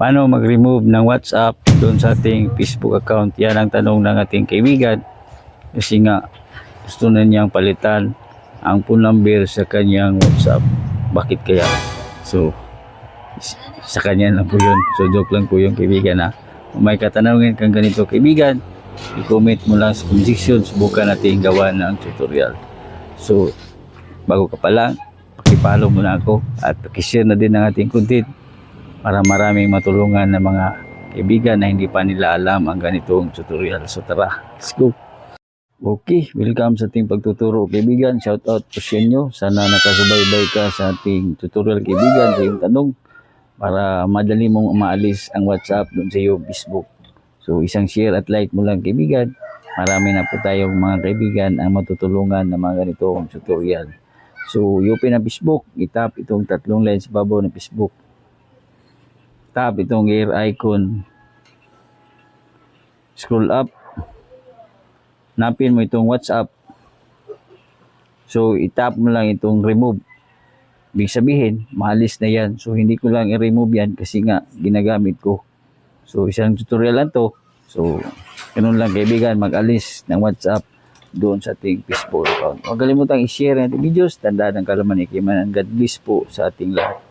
Paano mag-remove ng WhatsApp doon sa ating Facebook account? Yan ang tanong ng ating kaibigan. Kasi nga, gusto na niyang palitan ang phone number sa kanyang WhatsApp. Bakit kaya? So, sa kanya lang po yun. So, joke lang po yung kaibigan ha. Kung may katanungan kang ganito kaibigan, i-comment mo lang sa comment section. Subukan natin gawa ng tutorial. So, bago ka pa lang, pakipollow mo na ako at pakishare na din ang ating content para maraming matulungan ng mga kaibigan na hindi pa nila alam ang ganitong tutorial. So tara, let's go! Okay, welcome sa ating pagtuturo kaibigan. Shout out po sa inyo. Sana nakasubaybay ka sa ating tutorial kaibigan sa iyong tanong para madali mong umaalis ang WhatsApp doon sa iyong Facebook. So isang share at like mo lang kaibigan. Marami na po tayong mga kaibigan ang matutulungan ng mga ganitong tutorial. So i-open ang Facebook, itap itong tatlong line sa babaw ng Facebook. Tap itong gear icon. Scroll up. Napin mo itong WhatsApp. So, itap mo lang itong remove. Ibig sabihin, maalis na yan. So, hindi ko lang i-remove yan kasi nga ginagamit ko. So, isang tutorial lang to. So, ganun lang kaibigan, mag-alis ng WhatsApp doon sa ating Facebook account. Huwag kalimutang i-share ang ating videos. Tandaan ang kalaman ni Kiman. God bless po sa ating lahat.